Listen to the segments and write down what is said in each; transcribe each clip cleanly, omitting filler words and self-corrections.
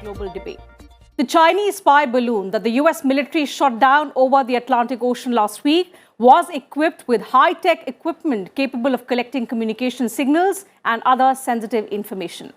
global debate. The Chinese spy balloon that the US military shot down over the Atlantic Ocean last week was equipped with high-tech equipment capable of collecting communication signals and other sensitive information.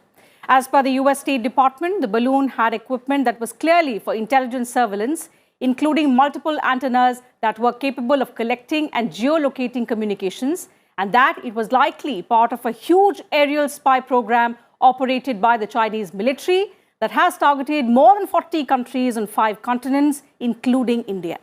As per the US State Department, the balloon had equipment that was clearly for intelligence surveillance, including multiple antennas that were capable of collecting and geolocating communications, and that it was likely part of a huge aerial spy program operated by the Chinese military that has targeted more than 40 countries on 5 continents, including India.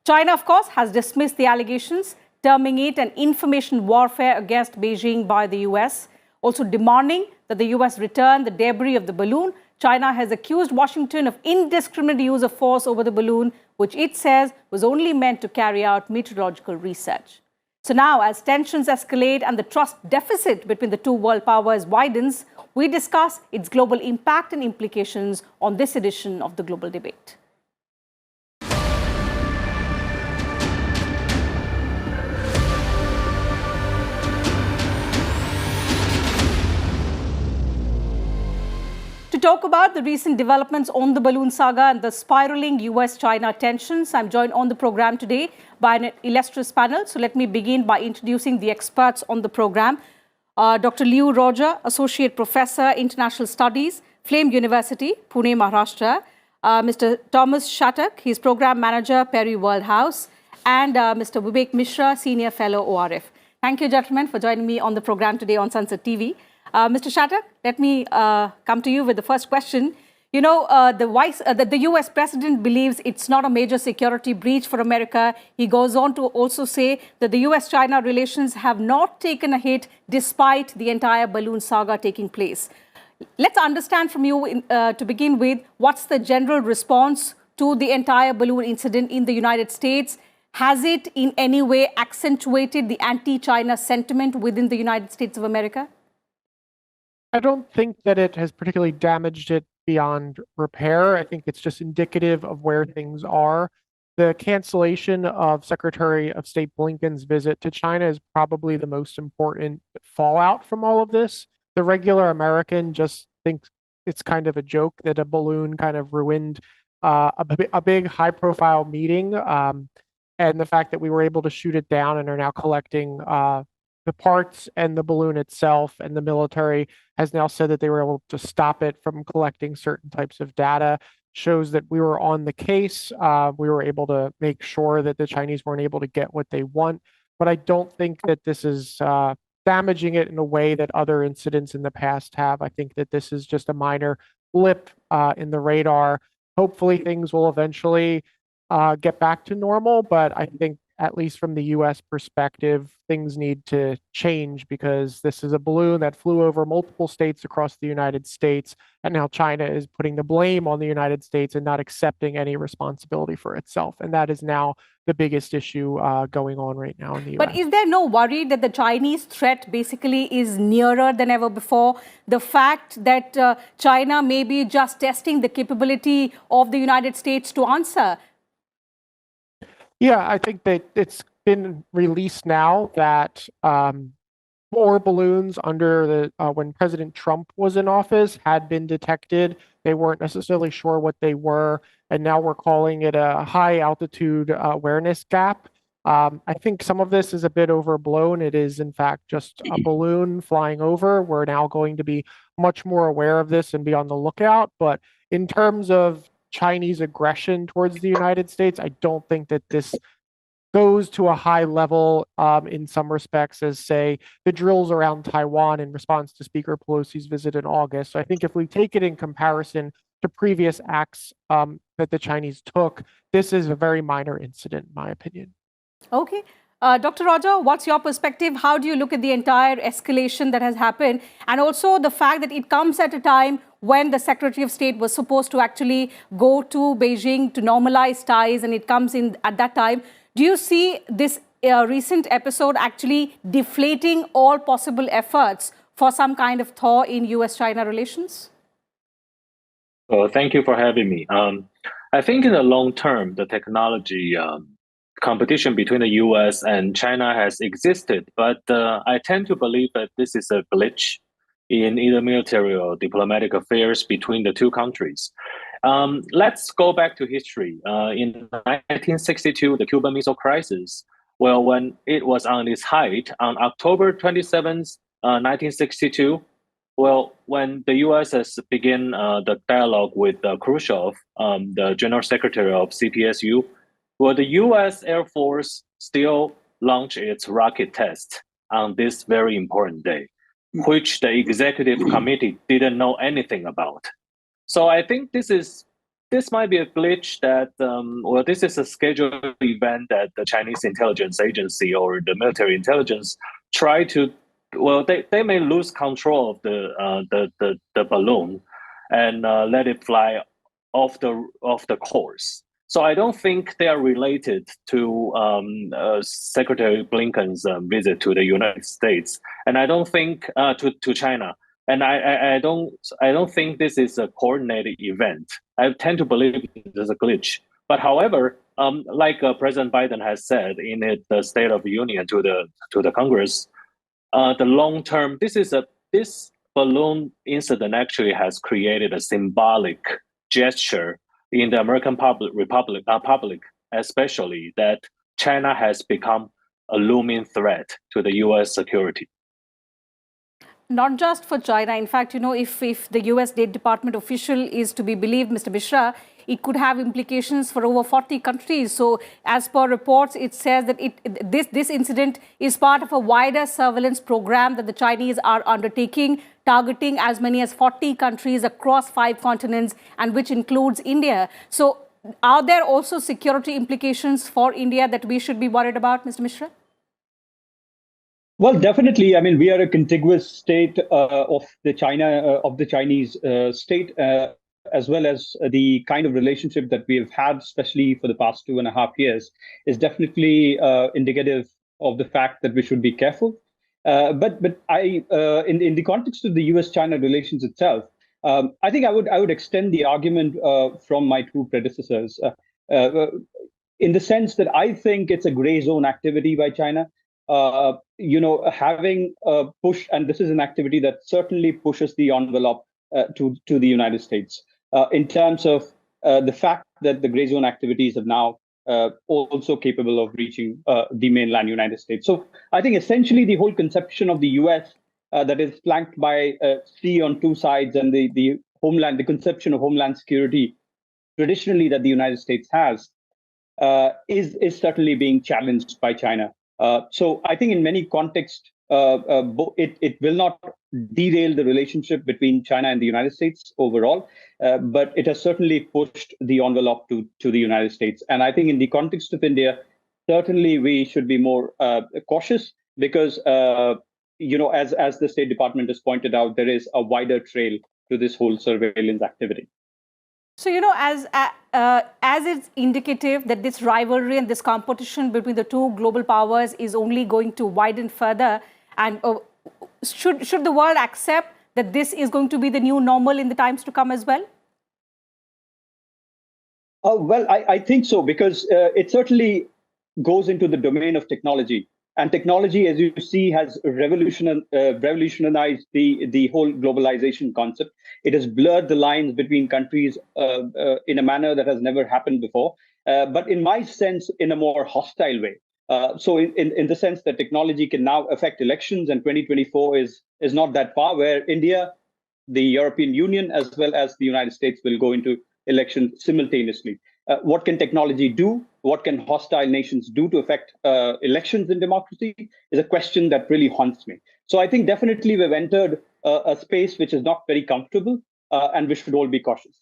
China, of course, has dismissed the allegations, terming it an information warfare against Beijing by the US, also demanding that the US return the debris of the balloon. China has accused Washington of indiscriminate use of force over the balloon, which it says was only meant to carry out meteorological research. So now, as tensions escalate and the trust deficit between the two world powers widens, we discuss its global impact and implications on this edition of the Global Debate. To talk about the recent developments on the balloon saga and the spiraling US-China tensions, I'm joined on the program today by an illustrious panel. So let me begin by introducing the experts on the program. Dr. Liu Roger, Associate Professor, International Studies, Flame University, Pune, Maharashtra. Mr. Thomas Shattuck, he's Program Manager, Peri World House. And Mr. Vivek Mishra, Senior Fellow, ORF. Thank you, gentlemen, for joining me on the program today on Sunset TV. Mr. Shattuck, let me come to you with the first question. You know, the US president believes it's not a major security breach for America. He goes on to also say that the US-China relations have not taken a hit despite the entire balloon saga taking place. Let's understand from you to begin with, what's the general response to the entire balloon incident in the United States? Has it in any way accentuated the anti-China sentiment within the United States of America? I don't think that it has particularly damaged it beyond repair. I think it's just indicative of where things are. The cancellation of Secretary of State Blinken's visit to China is probably the most important fallout from all of this. The regular American just thinks it's kind of a joke that a balloon kind of ruined a big high-profile meeting, and the fact that we were able to shoot it down and are now collecting the parts and the balloon itself, and the military has now said that they were able to stop it from collecting certain types of data, shows that we were on the case. We were able to make sure that the Chinese weren't able to get what they want. But I don't think that this is damaging it in a way that other incidents in the past have. I think that this is just a minor blip in the radar. Hopefully things will eventually get back to normal, but I think at least from the US perspective, things need to change, because this is a balloon that flew over multiple states across the United States, and now China is putting the blame on the United States and not accepting any responsibility for itself. And that is now the biggest issue going on right now in the US. But is there no worry that the Chinese threat basically is nearer than ever before? The fact that China may be just testing the capability of the United States to answer? Yeah, I think that it's been released now that 4 balloons under the when President Trump was in office had been detected. They weren't necessarily sure what they were, and now we're calling it a high altitude awareness gap. I think some of this is a bit overblown. It is, in fact, just a balloon flying over. We're now going to be much more aware of this and be on the lookout. But in terms of Chinese aggression towards the United States, I don't think that this goes to a high level in some respects as, say, the drills around Taiwan in response to Speaker Pelosi's visit in August. So I think if we take it in comparison to previous acts that the Chinese took, this is a very minor incident, in my opinion. Okay. Dr. Roger, what's your perspective? How do you look at the entire escalation that has happened? And also the fact that it comes at a time when the Secretary of State was supposed to actually go to Beijing to normalize ties, and it comes in at that time. Do you see this recent episode actually deflating all possible efforts for some kind of thaw in US-China relations? Thank you for having me. I think in the long term, the technology competition between the US and China has existed, but I tend to believe that this is a glitch in either military or diplomatic affairs between the two countries. Let's go back to history. In 1962, the Cuban Missile Crisis, well, when it was on its height on October 27th, 1962, well, when the USS began the dialogue with Khrushchev, the General Secretary of CPSU, well, the US Air Force still launched its rocket test on this very important day, which the executive committee didn't know anything about. So I think this might be a glitch that, well, this is a scheduled event that the Chinese intelligence agency or the military intelligence try to, well, they may lose control of the balloon and let it fly off the course. So I don't think they are related to Secretary Blinken's visit to the United States, and I don't think to China. And I don't think this is a coordinated event. I tend to believe there's a glitch. But however, like President Biden has said in the State of the Union to the Congress, the long term, this balloon incident actually has created a symbolic gesture in the American public, especially, that China has become a looming threat to the U.S. security. Not just for China. In fact, if the US State Department official is to be believed, Mr. Mishra, it could have implications for over 40 countries. So as per reports, it says that this incident is part of a wider surveillance program that the Chinese are undertaking, targeting as many as 40 countries across 5 continents, and which includes India. So are there also security implications for India that we should be worried about, Mr. Mishra? Well, definitely. I mean, we are a contiguous state of the Chinese state, as well as the kind of relationship that we have had, especially for the past 2.5 years, is definitely indicative of the fact that we should be careful. But in the context of the U.S.-China relations itself, I think I would extend the argument from my two predecessors, in the sense that I think it's a gray zone activity by China. Having a push, and this is an activity that certainly pushes the envelope to the United States in terms of the fact that the gray zone activities are now also capable of reaching the mainland United States. So I think essentially the whole conception of the US that is flanked by sea on two sides, and the conception of homeland security traditionally that the United States has is certainly being challenged by China. So I think in many contexts, it will not derail the relationship between China and the United States overall, but it has certainly pushed the envelope to the United States. And I think in the context of India, certainly we should be more cautious because, as the State Department has pointed out, there is a wider trail to this whole surveillance activity. So, as it's indicative that this rivalry and this competition between the two global powers is only going to widen further, and should the world accept that this is going to be the new normal in the times to come as well? Well, I think so, because it certainly goes into the domain of technology. And technology, as you see, has revolutionized the whole globalization concept. It has blurred the lines between countries in a manner that has never happened before, but in my sense, in a more hostile way. So in the sense that technology can now affect elections, and 2024 is not that far, where India, the European Union, as well as the United States will go into election simultaneously. What can technology do? What can hostile nations do to affect elections in democracy is a question that really haunts me. So I think definitely we've entered a space which is not very comfortable, and we should all be cautious.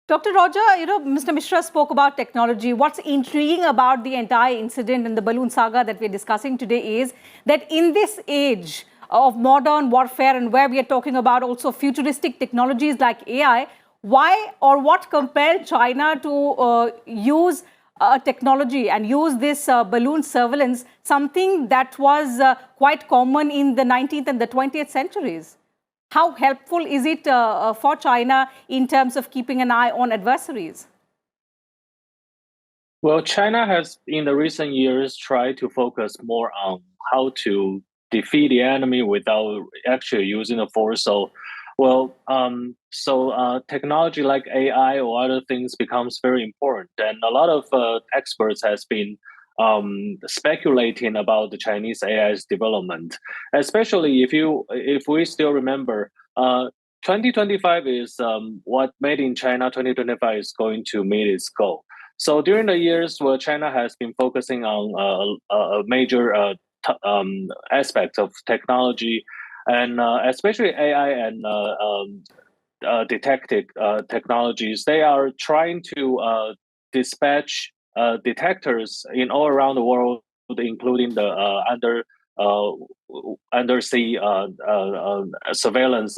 Dr. Roger, Mr. Mishra spoke about technology. What's intriguing about the entire incident and the balloon saga that we're discussing today is that in this age of modern warfare, and where we are talking about also futuristic technologies like AI, why or what compelled China to use technology and use this balloon surveillance, something that was quite common in the 19th and the 20th centuries? How helpful is it for China in terms of keeping an eye on adversaries? Well, China has, in the recent years, tried to focus more on how to defeat the enemy without actually using the force. So, technology like AI or other things becomes very important, and a lot of experts has been speculating about the Chinese AI's development, especially if we still remember. 2025 is what Made in China 2025 is going to meet its goal. So during the years where China has been focusing on a major aspect of technology, and especially AI and detective technologies, they are trying to dispatch detectors in all around the world, including the undersea surveillance